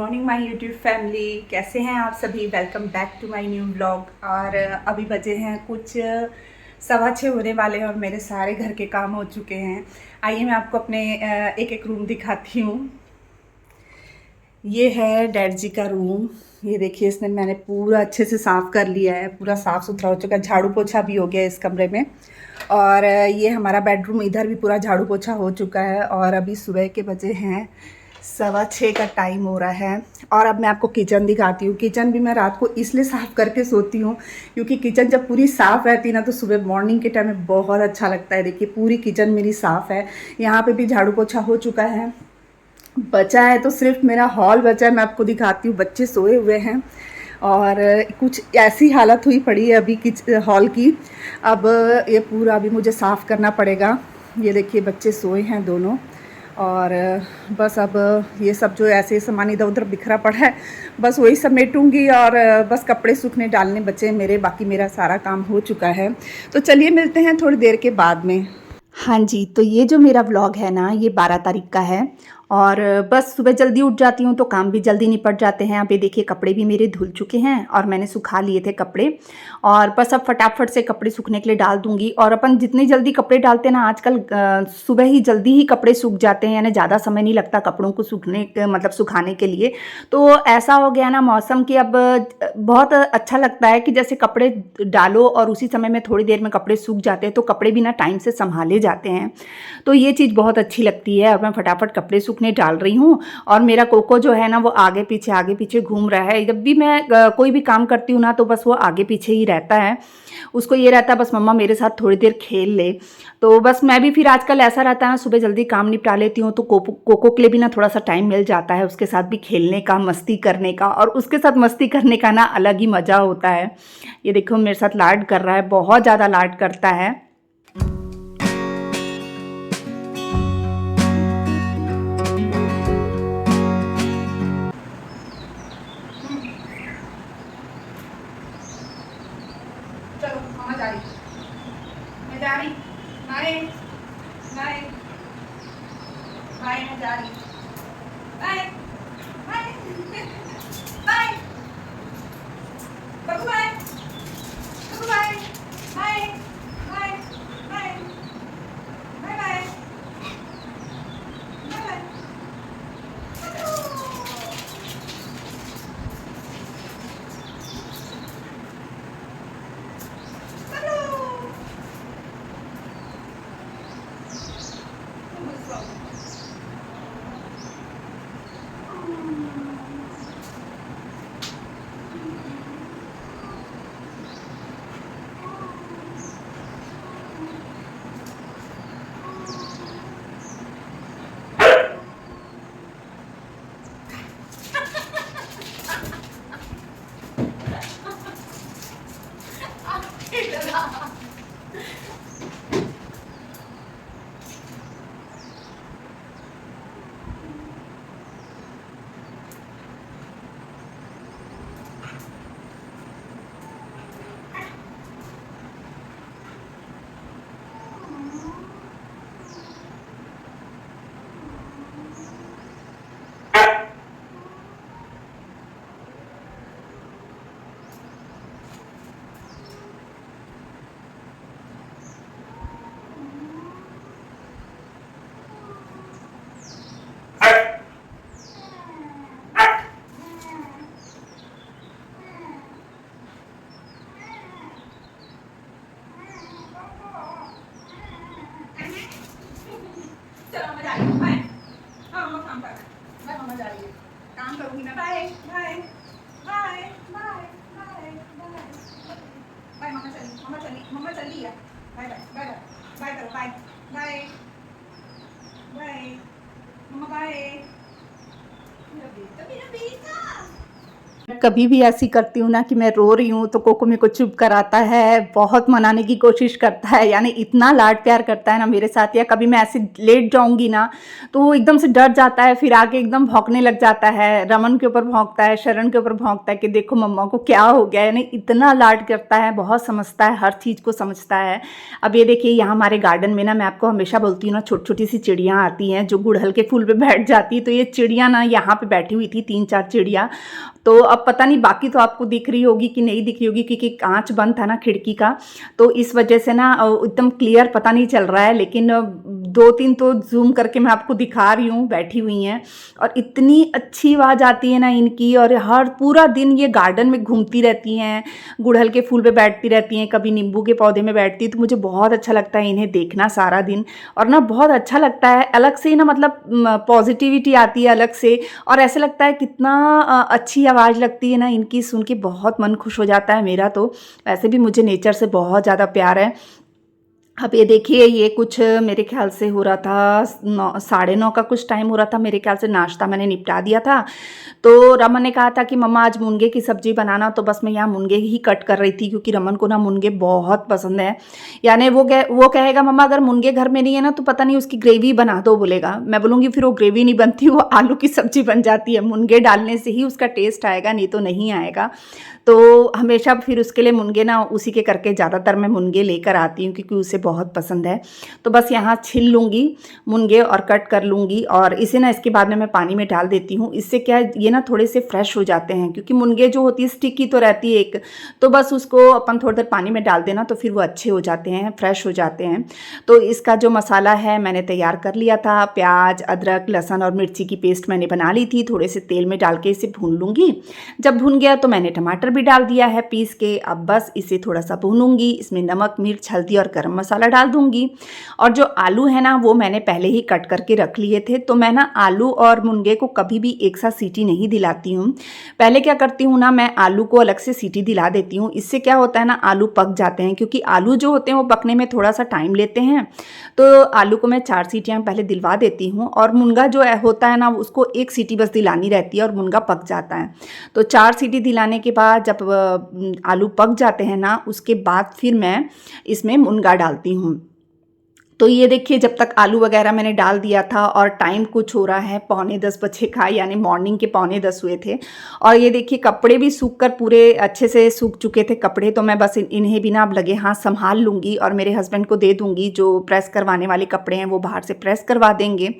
Morning my YouTube family, कैसे हैं आप सभी। Welcome back to my new blog. और अभी बजे हैं कुछ 6:15 होने वाले हैं और मेरे सारे घर के काम हो चुके हैं। आइए मैं आपको अपने एक एक रूम दिखाती हूँ। ये है डैड जी का रूम। ये देखिए, इसने मैंने पूरा अच्छे से साफ़ कर लिया है, पूरा साफ़ सुथरा हो चुका है, झाड़ू पोछा भी हो गया इस कमरे में। और ये हमारा बेडरूम, इधर भी पूरा झाड़ू पोछा हो चुका है। और अभी सुबह के बजे हैं 6:15 का टाइम हो रहा है। और अब मैं आपको किचन दिखाती हूँ। किचन भी मैं रात को इसलिए साफ़ करके सोती हूँ क्योंकि किचन जब पूरी साफ़ रहती है ना तो सुबह मॉर्निंग के टाइम में बहुत अच्छा लगता है। देखिए पूरी किचन मेरी साफ़ है। यहाँ पे भी झाड़ू पोछा हो चुका है। बचा है तो सिर्फ मेरा हॉल बचा है, मैं आपको दिखाती हूँ। बच्चे सोए हुए हैं और कुछ ऐसी हालत हुई पड़ी है अभी हॉल की। अब ये पूरा अभी मुझे साफ़ करना पड़ेगा। ये देखिए बच्चे सोए हैं दोनों। और बस अब ये सब जो ऐसे सामान इधर उधर बिखरा पड़ा है, बस वही समेटूंगी। और बस कपड़े सूखने डालने बचे मेरे, बाकी मेरा सारा काम हो चुका है। तो चलिए मिलते हैं थोड़ी देर के बाद में। हाँ जी, तो ये जो मेरा व्लॉग है ना, ये 12 तारीख का है। और बस सुबह जल्दी उठ जाती हूँ तो काम भी जल्दी निपट जाते हैं। अभी देखिए कपड़े भी मेरे धुल चुके हैं और मैंने सुखा लिए थे कपड़े। और बस अब फटाफट से कपड़े सूखने के लिए डाल दूँगी। और अपन जितनी जल्दी कपड़े डालते हैं ना आजकल, सुबह ही जल्दी ही कपड़े सूख जाते हैं, यानी ज़्यादा समय नहीं लगता कपड़ों को मतलब सुखाने के लिए। तो ऐसा हो गया ना मौसम कि अब बहुत अच्छा लगता है कि जैसे कपड़े डालो और उसी समय में थोड़ी देर में कपड़े सूख जाते हैं, तो कपड़े भी ना टाइम से संभाले जाते हैं। तो ये चीज़ बहुत अच्छी लगती है। अब मैं फटाफट कपड़े सूखने डाल रही हूँ। और मेरा कोको जो है ना वो आगे पीछे घूम रहा है। जब भी मैं कोई भी काम करती हूँ ना तो बस वो आगे पीछे ही रहता है। उसको ये रहता है बस मम्मा मेरे साथ थोड़ी देर खेल ले। तो बस मैं भी फिर आजकल ऐसा रहता है ना, सुबह जल्दी काम निपटा लेती हूँ तो कोको के लिए भी ना थोड़ा सा टाइम मिल जाता है, उसके साथ भी खेलने का, मस्ती करने का। और उसके साथ मस्ती करने का ना अलग ही मज़ा होता है। ये देखो मेरे साथ लाड कर रहा है, बहुत ज़्यादा लाड करता है। चलो मम्मा जा रही, मैं जा रही। बाय बाय बाय, मैं जा रही। बाय बाय बाय बबू, बाय बबू, bye bye bye bye bye bye bye. चलो मम्मा जा रही हूँ, बाय। हाँ मम्मा काम कर, बाय मम्मा जा रही है, काम करूँगी मैं। Bye bye bye bye bye bye bye. मम्मा चली है। बाय बाय बाय बाय करो, बाय बाय बाय मम्मा, बाय। मेरा बेटा, मेरा बेटा। कभी भी ऐसी करती हूँ ना कि मैं रो रही हूँ तो कोको मेरे को चुप कराता है, बहुत मनाने की कोशिश करता है, यानी इतना लाड प्यार करता है ना मेरे साथ। या कभी मैं ऐसे लेट जाऊंगी ना तो वो एकदम से डर जाता है, फिर आके एकदम भौंकने लग जाता है, रमन के ऊपर भौंकता है, शरण के ऊपर भौंकता है कि देखो मम्मा को क्या हो गया। यानी इतना लाड करता है, बहुत समझता है, हर चीज़ को समझता है। अब ये देखिए यहाँ हमारे गार्डन में ना, मैं आपको हमेशा बोलती हूँ ना, छोटी छोटी सी चिड़ियाँ आती हैं जो गुड़हल के फूल पे बैठ जाती है। तो ये चिड़िया ना यहाँ पे बैठी हुई थी, 3-4 चिड़िया। तो अब पता नहीं बाकी तो आपको दिख रही होगी कि नहीं दिख रही होगी, क्योंकि कांच बंद था ना खिड़की का, तो इस वजह से ना एकदम क्लियर पता नहीं चल रहा है। लेकिन 2-3 तो जूम करके मैं आपको दिखा रही हूँ, बैठी हुई हैं। और इतनी अच्छी आवाज़ आती है ना इनकी, और हर पूरा दिन ये गार्डन में घूमती रहती हैं, गुड़हल के फूल पे बैठती रहती हैं, कभी नींबू के पौधे में बैठती है। तो मुझे बहुत अच्छा लगता है इन्हें देखना सारा दिन, और ना बहुत अच्छा लगता है, अलग से ही ना, मतलब पॉजिटिविटी आती है अलग से। और ऐसे लगता है कितना अच्छी आवाज़ लगती है ना इनकी, सुन के बहुत मन खुश हो जाता है मेरा। तो वैसे भी मुझे नेचर से बहुत ज़्यादा प्यार है। अब ये देखिए, ये कुछ मेरे ख्याल से हो रहा था 9, 9:30 का कुछ टाइम हो रहा था मेरे ख्याल से। नाश्ता मैंने निपटा दिया था। तो रमन ने कहा था कि मम्मा आज मुनगे की सब्ज़ी बनाना, तो बस मैं यहाँ मुनगे ही कट कर रही थी, क्योंकि रमन को ना मुनगे बहुत पसंद है। यानी वो कहेगा मम्मा अगर मुनगे घर में नहीं है ना तो पता नहीं उसकी ग्रेवी बना दो बोलेगा। मैं बोलूँगी फिर वो ग्रेवी नहीं बनती, वो आलू की सब्ज़ी बन जाती है। मुनगे डालने से ही उसका टेस्ट आएगा, नहीं तो नहीं आएगा। तो हमेशा फिर उसके लिए मुनगे ना उसी के करके ज़्यादातर मैं मुनगे लेकर आती हूँ, क्योंकि उसे बहुत पसंद है। तो बस यहाँ छिल लूँगी मुनगे और कट कर लूँगी, और इसे ना इसके बाद में मैं पानी में डाल देती हूँ। इससे क्या है, ये ना थोड़े से फ्रेश हो जाते हैं, क्योंकि मुनगे जो होती है स्टिकी तो रहती है एक, तो बस उसको अपन थोड़ी देर पानी में डाल देना तो फिर वो अच्छे हो जाते हैं, फ्रेश हो जाते हैं। तो इसका जो मसाला है मैंने तैयार कर लिया था। प्याज, अदरक, लहसुन और मिर्ची की पेस्ट मैंने बना ली थी। थोड़े से तेल में डाल के इसे भून लूँगी। जब भून गया तो मैंने टमाटर भी डाल दिया है पीस के। अब बस इसे थोड़ा सा भूनूंगी, इसमें नमक, मिर्च, हल्दी और गरम मसाला डाल दूंगी। और जो आलू है ना वो मैंने पहले ही कट करके रख लिए थे। तो मैं ना आलू और मुनगे को कभी भी एक साथ सीटी नहीं दिलाती हूँ। पहले क्या करती हूँ ना, मैं आलू को अलग से सीटी दिला देती हूँ। इससे क्या होता है ना, आलू पक जाते हैं, क्योंकि आलू जो होते हैं वो पकने में थोड़ा सा टाइम लेते हैं। तो आलू को मैं 4 सीटियाँ पहले दिलवा देती हूँ, और मुनगा जो होता है ना उसको 1 सीटी बस दिलानी रहती है और मुनगा पक जाता है। तो 4 सीटी दिलाने के बाद जब आलू पक जाते हैं ना, उसके बाद फिर मैं इसमें मुनगा डालती हूँ। तो ये देखिए, जब तक आलू वगैरह मैंने डाल दिया था, और टाइम कुछ हो रहा है 9:45 बजे का, यानी मॉर्निंग के 9:45 हुए थे। और ये देखिए कपड़े भी सूख कर पूरे अच्छे से सूख चुके थे कपड़े। तो मैं बस इन्हें भी ना अब लगे हाथ संभाल लूँगी, और मेरे हस्बैंड को दे दूँगी। जो प्रेस करवाने वाले कपड़े हैं वो बाहर से प्रेस करवा देंगे,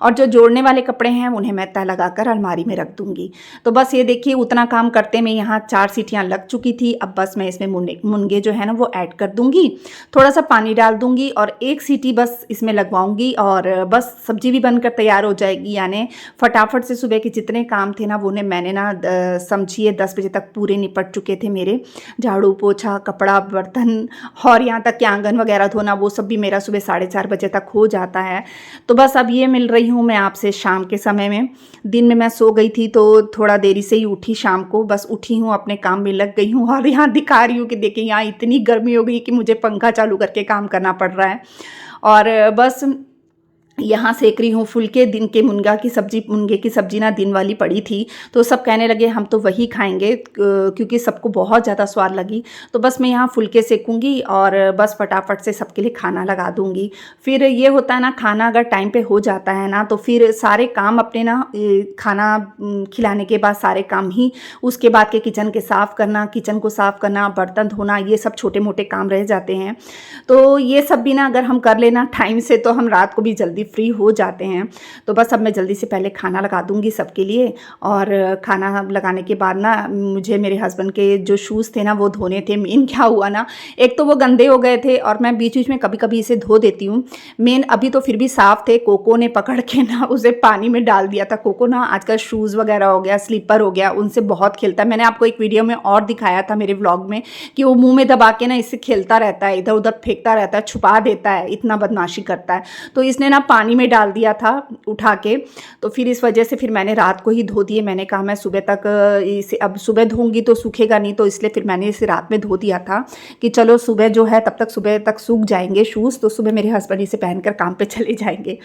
और जो जोड़ने वाले कपड़े हैं उन्हें मैं तह लगा कर अलमारी में रख दूँगी। तो बस ये देखिए, उतना काम करते में यहाँ 4 सीटियाँ लग चुकी थी। अब बस मैं इसमें मुनगे जो है ना वो ऐड कर दूँगी, थोड़ा सा पानी डाल दूँगी, और 1 सीटी बस इसमें लगवाऊंगी, और बस सब्जी भी बनकर तैयार हो जाएगी। यानी फटाफट से सुबह के जितने काम थे ना वो मैंने ना समझिए 10 बजे तक पूरे निपट चुके थे मेरे। झाड़ू, पोछा, कपड़ा, बर्तन, और यहाँ तक कि आंगन वगैरह धोना, वो सब भी मेरा सुबह 4:30 बजे तक हो जाता है। तो बस अब ये मिल रही हूँ मैं आपसे शाम के समय में। दिन में मैं सो गई थी तो थोड़ा देरी से ही उठी, शाम को बस उठी हूँ, अपने काम में लग गई हूँ। और यहाँ दिखा रही हूँ कि देखिए यहाँ इतनी गर्मी हो गई कि मुझे पंखा चालू करके काम करना पड़ रहा है। और बस यहाँ सेक रही हूँ फुलके। दिन के मुनगे की सब्जी ना दिन वाली पड़ी थी, तो सब कहने लगे हम तो वही खाएंगे, क्योंकि सबको बहुत ज़्यादा स्वाद लगी। तो बस मैं यहाँ फुलके सेकूँगी, और बस फटाफट से सबके लिए खाना लगा दूँगी। फिर ये होता है ना, खाना अगर टाइम पे हो जाता है ना तो फिर सारे काम अपने ना, खाना खिलाने के बाद सारे काम ही, उसके बाद के किचन को साफ़ करना, बर्तन धोना, ये सब छोटे मोटे काम रह जाते हैं। तो ये सब भी ना अगर हम कर लेना टाइम से तो हम रात को भी जल्दी फ्री हो जाते हैं। तो बस अब मैं जल्दी से पहले खाना लगा दूंगी सबके लिए। और खाना लगाने के बाद ना मुझे मेरे हस्बैंड के जो शूज़ थे ना वो धोने थे। मेन क्या हुआ ना, एक तो वो गंदे हो गए थे, और मैं बीच बीच में कभी कभी इसे धो देती हूँ। मेन अभी तो फिर भी साफ़ थे, कोको ने पकड़ के ना उसे पानी में डाल दिया था। कोको ना आजकल शूज़ वगैरह हो गया, स्लीपर हो गया, उनसे बहुत खेलता है। मैंने आपको एक वीडियो में और दिखाया था मेरे व्लॉग में कि वो मुँह में दबा के ना इससे खेलता रहता है, इधर उधर फेंकता रहता है, छुपा देता है, इतना बदमाशी करता है। तो इसने ना पानी में डाल दिया था उठा के, तो फिर इस वजह से फिर मैंने रात को ही धो दिए। मैंने कहा मैं सुबह तक इसे, अब सुबह धोऊंगी तो सूखेगा नहीं, तो इसलिए फिर मैंने इसे रात में धो दिया था कि चलो सुबह जो है तब तक सुबह तक सूख जाएंगे शूज़, तो सुबह मेरे हस्बैंड इसे पहनकर काम पे चले जाएंगे।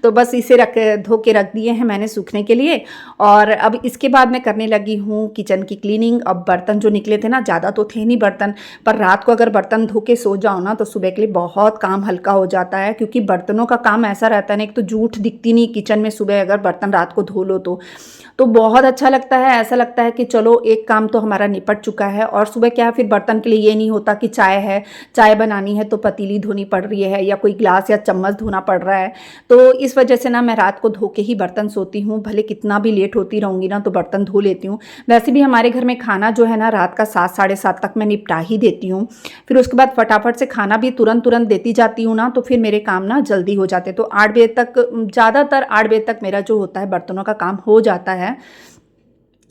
तो बस इसे धो के रख दिए हैं मैंने सूखने के लिए। और अब इसके बाद मैं करने लगी हूँ किचन की क्लीनिंग। अब बर्तन जो निकले थे ना, ज़्यादा तो थे नहीं बर्तन, पर रात को अगर बर्तन धो के सो जाओ ना तो सुबह के लिए बहुत काम हल्का हो जाता है, क्योंकि बर्तनों का काम ऐसा रहता है ना, एक तो जूठ दिखती नहीं किचन में सुबह अगर बर्तन रात को धो लो तो बहुत अच्छा लगता है। ऐसा लगता है कि चलो एक काम तो हमारा निपट चुका है। और सुबह क्या है, फिर बर्तन के लिए ये नहीं होता कि चाय है, चाय बनानी है तो पतीली धोनी पड़ रही है या कोई ग्लास या चम्मच धोना पड़ रहा है। तो इस वजह से ना मैं रात को धो के ही बर्तन सोती हूँ, भले कितना भी लेट होती रहूँगी ना तो बर्तन धो लेती हूँ। वैसे भी हमारे घर में खाना जो है ना रात का 7 साढ़े 7 तक मैं निपटा ही देती हूँ। फिर उसके बाद फटाफट से खाना भी तुरंत देती जाती हूँ ना, तो फिर मेरे काम ना जल्दी हो जाते। तो 8 बजे तक, ज़्यादातर 8 बजे तक मेरा जो होता है बर्तनों का काम हो जाता है।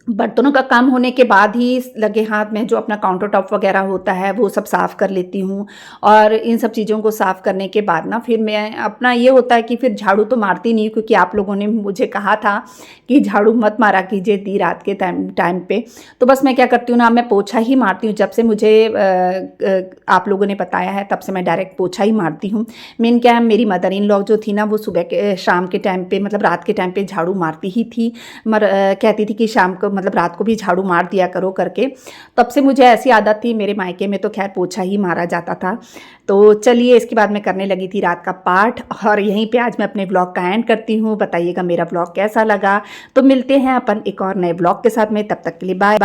बर्तनों का काम होने के बाद ही लगे हाथ में जो अपना काउंटर टॉप वगैरह होता है वो सब साफ़ कर लेती हूँ। और इन सब चीज़ों को साफ़ करने के बाद ना फिर मैं अपना ये होता है कि फिर झाड़ू तो मारती नहीं, क्योंकि आप लोगों ने मुझे कहा था कि झाड़ू मत मारा कीजिए दी रात के टाइम पे। तो बस मैं क्या करती हूँ ना, मैं पोछा ही मारती हूँ। जब से मुझे आप लोगों ने बताया है तब से मैं डायरेक्ट पोछा ही मारती हूँ। मेन क्या है, मेरी मदर इन लॉ जो थी ना वो सुबह के शाम के टाइम पे, मतलब रात के टाइम पे झाड़ू मारती ही थी, कहती थी कि शाम को मतलब रात को भी झाड़ू मार दिया करो करके। तब से मुझे ऐसी आदत थी। मेरे मायके में तो खैर पोछा ही मारा जाता था। तो चलिए इसके बाद मैं करने लगी थी रात का पाठ, और यहीं पे आज मैं अपने ब्लॉग का एंड करती हूँ। बताइएगा मेरा ब्लॉग कैसा लगा। तो मिलते हैं अपन एक और नए ब्लॉग के साथ में, तब तक के लिए बाय बाय।